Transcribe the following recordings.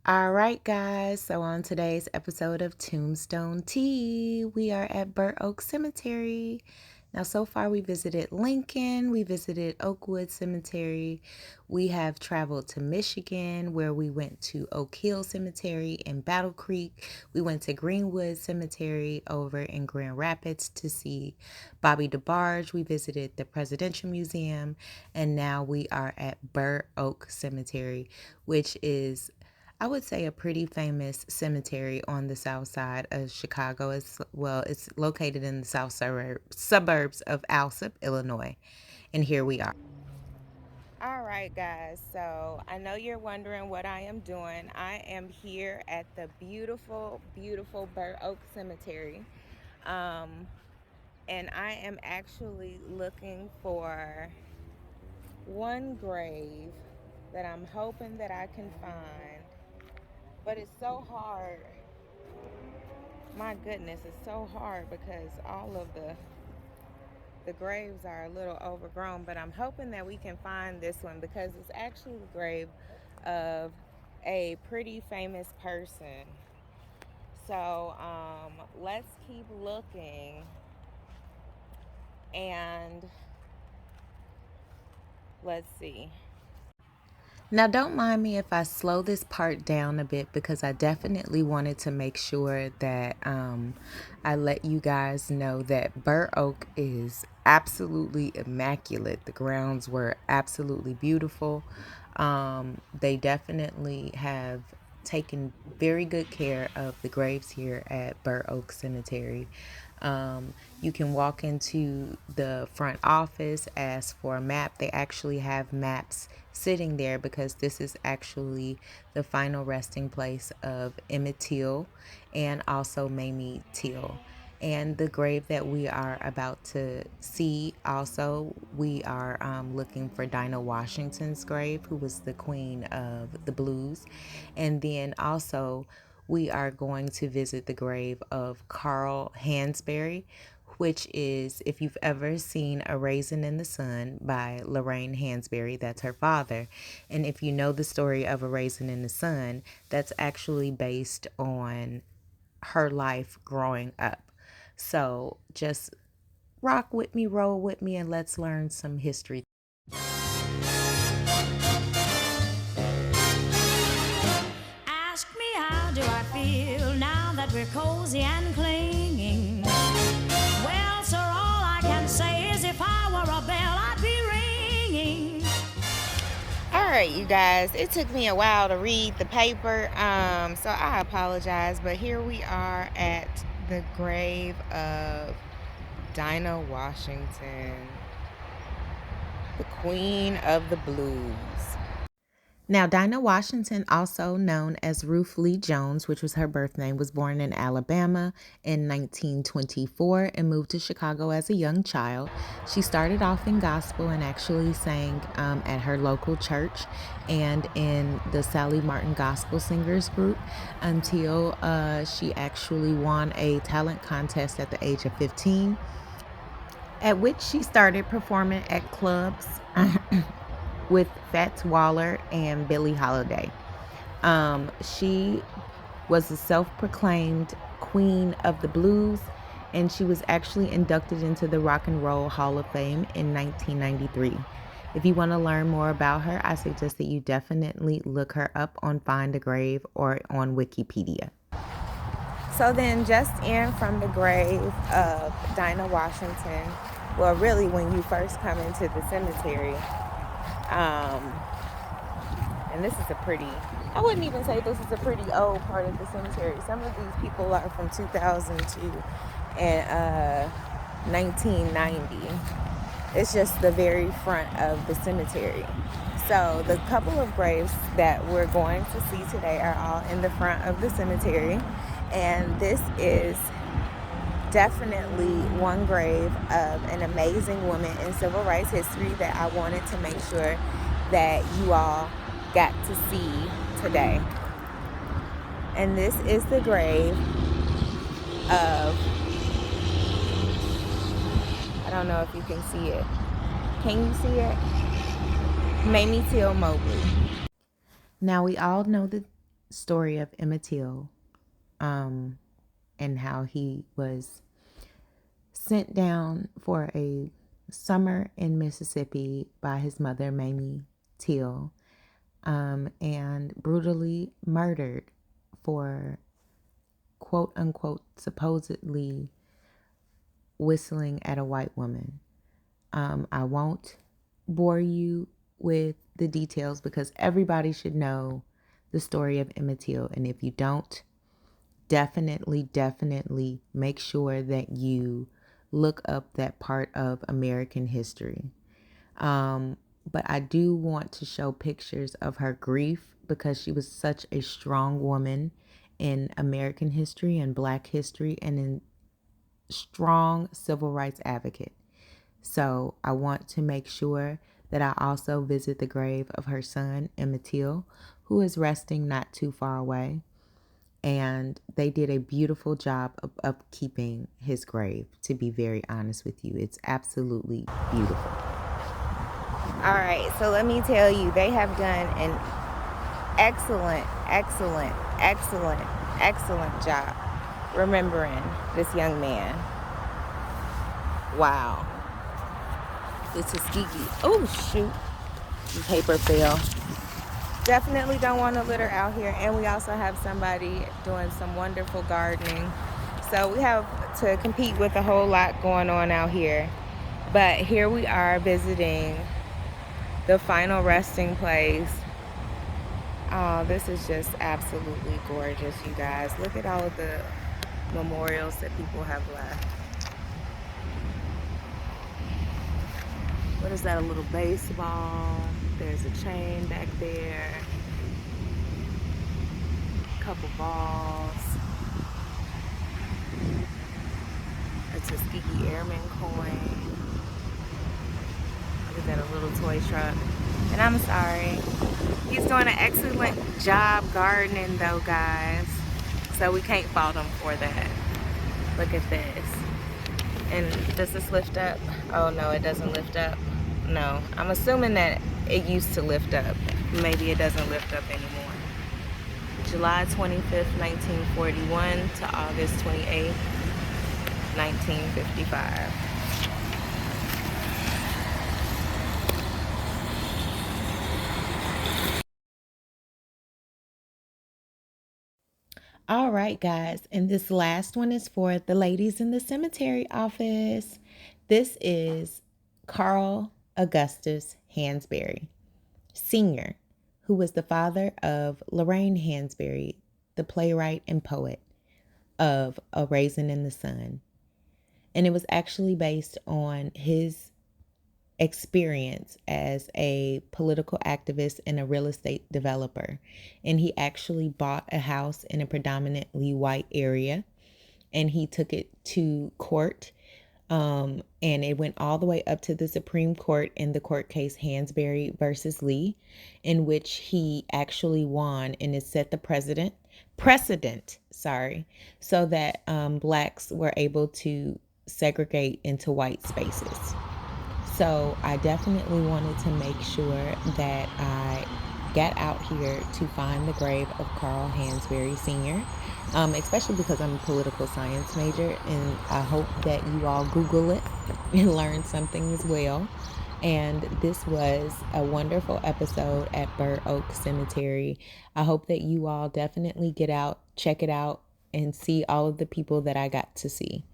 All right, guys. So on today's episode of Tombstone Tea, we are at Burr Oak Cemetery. Now, so far we visited Lincoln, we visited Oakwood Cemetery. We have traveled to Michigan, where we went to Oak Hill Cemetery in Battle Creek. We went to Greenwood Cemetery over in Grand Rapids to see Bobby DeBarge. We visited the Presidential Museum, and now we are at Burr Oak Cemetery, which is, I would say, a pretty famous cemetery on the south side of Chicago. It's located in the south suburbs of Alsip, Illinois. And here we are. All right, guys. So I know you're wondering what I am doing. I am here at the beautiful, beautiful Burr Oak Cemetery. Um, and I am actually looking for one grave that I'm hoping that I can find. But it's so hard. My goodness, it's so hard because all of the graves are a little overgrown, but I'm hoping that we can find this one because it's actually the grave of a pretty famous person. So let's keep looking, and let's see. Now, don't mind me if I slow this part down a bit because I definitely wanted to make sure that I let you guys know that Burr Oak is absolutely immaculate. The grounds were absolutely beautiful. They definitely have taken very good care of the graves here at Burr Oak Cemetery. You can walk into the front office, ask for a map. They actually have maps sitting there because this is actually the final resting place of Emmett Till and also Mamie Till. And the grave that we are about to see, also, we are looking for Dinah Washington's grave, who was the queen of the blues. And then also, we are going to visit the grave of Carl Hansberry, which is, if you've ever seen A Raisin in the Sun by Lorraine Hansberry, that's her father. And if you know the story of A Raisin in the Sun, that's actually based on her life growing up. So just rock with me, roll with me, and let's learn some history. Ask me how do I feel now that we're cozy and clinging. Well, sir, all I can say is if I were a bell, I'd be ringing. All right, you guys, it took me a while to read the paper, so I apologize, but here we are at the grave of Dinah Washington, the queen of the blues. Now, Dinah Washington, also known as Ruth Lee Jones, which was her birth name, was born in Alabama in 1924 and moved to Chicago as a young child. She started off in gospel and actually sang at her local church and in the Sally Martin Gospel Singers group until she actually won a talent contest at the age of 15, at which she started performing at clubs with Fats Waller and Billie Holiday. She was a self-proclaimed queen of the blues, and she was actually inducted into the Rock and Roll Hall of Fame in 1993. If you want to learn more about her, I suggest that you definitely look her up on Find a Grave or on Wikipedia. So then, just in from the grave of Dinah Washington, well, really, when you first come into the cemetery, and this is I wouldn't even say this is a pretty old part of the cemetery. Some of these people are from 2002 and 1990. It's just the very front of the cemetery. So the couple of graves that we're going to see today are all in the front of the cemetery. And this is definitely one grave of an amazing woman in civil rights history that I wanted to make sure that you all got to see today. And this is the grave of, I don't know if you can see it. Can you see it? Mamie Till Mobley. Now, we all know the story of Emmett Till, and how he was sent down for a summer in Mississippi by his mother, Mamie Till, and brutally murdered for quote unquote supposedly whistling at a white woman. I won't bore you with the details because everybody should know the story of Emmett Till. And if you don't, definitely make sure that you look up that part of American history. But I do want to show pictures of her grief because she was such a strong woman in American history and Black history and in strong civil rights advocate. So I want to make sure that I also visit the grave of her son, Emmett Till, who is resting not too far away. And they did a beautiful job of upkeeping his grave, to be very honest with you. It's absolutely beautiful. All right, so let me tell you, they have done an excellent job remembering this young man. Wow. This is Tuskegee. Oh, shoot. The paper fell. Definitely don't want to litter out here. And we also have somebody doing some wonderful gardening. So we have to compete with a whole lot going on out here. But here we are visiting the final resting place. Oh, this is just absolutely gorgeous, you guys. Look at all of the memorials that people have left. What is that, a little baseball? There's a chain back there. A couple balls. A Tuskegee Airman coin. Look at that, a little toy truck. And I'm sorry. He's doing an excellent job gardening though, guys. So we can't fault him for that. Look at this. And does this lift up? Oh no, it doesn't lift up. No, I'm assuming that it used to lift up. Maybe it doesn't lift up anymore. July 25th, 1941 to August 28th, 1955. All right, guys, and this last one is for the ladies in the cemetery office. This is Carl Augustus Hansberry, Sr., who was the father of Lorraine Hansberry, the playwright and poet of A Raisin in the Sun. And it was actually based on his experience as a political activist and a real estate developer. And he actually bought a house in a predominantly white area and he took it to court. And it went all the way up to the Supreme Court in the court case Hansberry versus Lee, in which he actually won, and it set the precedent, so that Blacks were able to segregate into white spaces. So I definitely wanted to make sure that I got out here to find the grave of Carl Hansberry Sr., especially because I'm a political science major, and I hope that you all Google it and learn something as well. And this was a wonderful episode at Burr Oak Cemetery. I hope that you all definitely get out, check it out, and see all of the people that I got to see.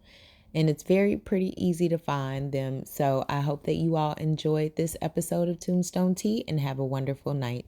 And it's pretty easy to find them. So I hope that you all enjoyed this episode of Tombstone Tea and have a wonderful night.